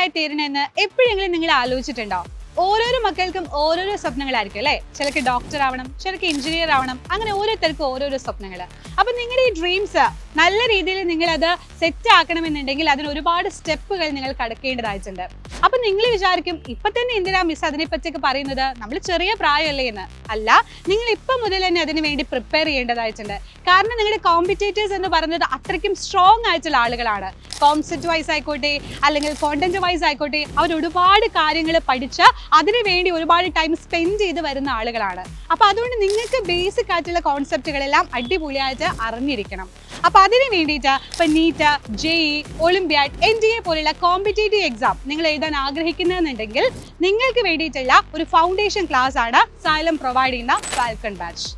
ആയി തീരണമെന്ന് എപ്പോഴെങ്കിലും നിങ്ങൾ ആലോചിച്ചിട്ടുണ്ടോ? ഓരോരോ മക്കൾക്കും ഓരോരോ സ്വപ്നങ്ങളായിരിക്കും അല്ലേ? ചിലർക്ക് ഡോക്ടർ ആവണം, ചിലർക്ക് എഞ്ചിനീയർ ആവണം, അങ്ങനെ ഓരോരുത്തർക്കും ഓരോരോ സ്വപ്നങ്ങൾ. അപ്പൊ നിങ്ങളുടെ ഈ ഡ്രീംസ് നല്ല രീതിയിൽ നിങ്ങൾ അത് സെറ്റ് ആക്കണമെന്നുണ്ടെങ്കിൽ അതിന് ഒരുപാട് സ്റ്റെപ്പുകൾ നിങ്ങൾ കടക്കേണ്ടതായിട്ടുണ്ട്. അപ്പൊ നിങ്ങൾ വിചാരിക്കും ഇപ്പൊ തന്നെ എന്തിനാ മിസ് അതിനെ പറ്റിയൊക്കെ പറയുന്നത്, നമ്മൾ ചെറിയ പ്രായമല്ലേ എന്ന്. അല്ല, നിങ്ങൾ ഇപ്പൊ മുതൽ തന്നെ അതിനു വേണ്ടി പ്രിപ്പയർ ചെയ്യേണ്ടതായിട്ടുണ്ട്. കാരണം നിങ്ങളുടെ കോമ്പറ്റേറ്റേഴ്സ് എന്ന് പറയുന്നത് അത്രയ്ക്കും സ്ട്രോങ് ആയിട്ടുള്ള ആളുകളാണ്. കോൺസെപ്റ്റ് വൈസ് ആയിക്കോട്ടെ അല്ലെങ്കിൽ കോണ്ടന്റ് വൈസ് ആയിക്കോട്ടെ, അവർ ഒരുപാട് കാര്യങ്ങൾ പഠിച്ച് അതിനു വേണ്ടി ഒരുപാട് ടൈം സ്പെൻഡ് ചെയ്ത് വരുന്ന ആളുകളാണ്. അപ്പൊ അതുകൊണ്ട് നിങ്ങൾക്ക് ബേസിക് ആയിട്ടുള്ള കോൺസെപ്റ്റുകളെല്ലാം അടിപൊളിയായിട്ട് അറിഞ്ഞിരിക്കണം. അപ്പൊ അതിന് വേണ്ടിയിട്ട് ഇപ്പൊ നീറ്റ്, JEE, ഒളിമ്പ്യാഡ്, NDA പോലുള്ള കോമ്പറ്റേറ്റീവ് എക്സാം നിങ്ങൾ എഴുതാൻ ആഗ്രഹിക്കുന്നതെന്നുണ്ടെങ്കിൽ നിങ്ങൾക്ക് വേണ്ടിയിട്ടുള്ള ഒരു ഫൗണ്ടേഷൻ ക്ലാസ് ആണ് സൈലം പ്രൊവൈഡ് ചെയ്യുന്ന ഫാൽക്കൺ ബാച്ച്.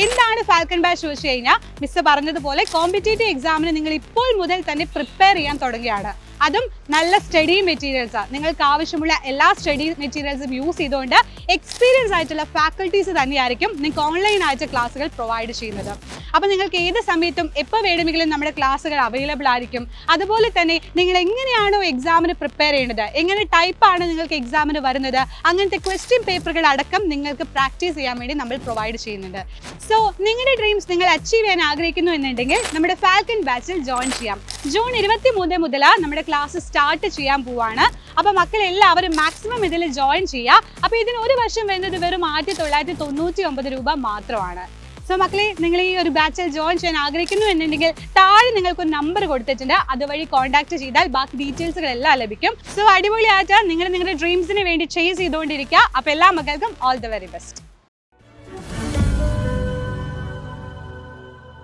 എന്താണ് ഫാൽക്കൺ ബാച്ച് ചോദിച്ചു കഴിഞ്ഞാൽ, മിസ് പറഞ്ഞതുപോലെ കോമ്പറ്റേറ്റീവ് എക്സാമിന് നിങ്ങൾ ഇപ്പോൾ മുതൽ തന്നെ പ്രിപ്പയർ ചെയ്യാൻ തുടങ്ങുകയാണ്. അതും നല്ല സ്റ്റഡി മെറ്റീരിയൽസ്, നിങ്ങൾക്ക് ആവശ്യമുള്ള എല്ലാ സ്റ്റഡി മെറ്റീരിയൽസും യൂസ് ചെയ്തുകൊണ്ട് എക്സ്പീരിയൻസ് ആയിട്ടുള്ള ഫാക്കൽറ്റീസ് തന്നെയായിരിക്കും നിങ്ങൾക്ക് ഓൺലൈൻ ആയിട്ട് ക്ലാസ്സുകൾ പ്രൊവൈഡ് ചെയ്യുന്നത്. അപ്പോൾ നിങ്ങൾക്ക് ഏത് സമയത്തും എപ്പോൾ വേണമെങ്കിലും നമ്മുടെ ക്ലാസ്സുകൾ അവൈലബിൾ ആയിരിക്കും. അതുപോലെ തന്നെ നിങ്ങൾ എങ്ങനെയാണോ എക്സാമിന് പ്രിപ്പയർ ചെയ്യേണ്ടത്, എങ്ങനെ ടൈപ്പാണ് നിങ്ങൾക്ക് എക്സാമിന് വരുന്നത്, അങ്ങനത്തെ ക്വസ്റ്റ്യൻ പേപ്പറുകൾ അടക്കം നിങ്ങൾക്ക് പ്രാക്ടീസ് ചെയ്യാൻ വേണ്ടി നമ്മൾ പ്രൊവൈഡ് ചെയ്യുന്നുണ്ട്. സോ നിങ്ങളുടെ ഡ്രീംസ് നിങ്ങൾ അച്ചീവ് ചെയ്യാൻ ആഗ്രഹിക്കുന്നു എന്നുണ്ടെങ്കിൽ നമ്മുടെ ഫാൽക്കൺ ബാച്ചിൽ ജോയിൻ ചെയ്യാം. ജൂൺ 23 മുതൽ നമ്മുടെ ക്ലാസ് സ്റ്റാർട്ട് ചെയ്യാൻ പോവാണ്. അപ്പോൾ മക്കളെല്ലാവരും മാക്സിമം ഇതിൽ ജോയിൻ ചെയ്യുക. അപ്പോൾ ഇതിന് ഒരു വർഷം വരുന്നത് വെറും 1999 രൂപ മാത്രമാണ്. സോ മക്കളെ, നിങ്ങൾ ഈ ഒരു ബാച്ചിൽ ജോയിൻ ചെയ്യാൻ ആഗ്രഹിക്കുന്നു എന്നുണ്ടെങ്കിൽ താഴെ നിങ്ങൾക്കൊരു നമ്പർ കൊടുത്തിട്ടുണ്ട്, അതുവഴി കോൺടാക്ട് ചെയ്താൽ ബാക്കി ഡീറ്റെയിൽസുകളെല്ലാം ലഭിക്കും. സോ അടിപൊളിയായിട്ട് നിങ്ങൾ നിങ്ങളുടെ ഡ്രീംസിന് വേണ്ടി ചേസ് ചെയ്തുകൊണ്ടിരിക്കുക. അപ്പോൾ എല്ലാ മക്കൾക്കും ഓൾ ദ വെരി ബെസ്റ്റ്.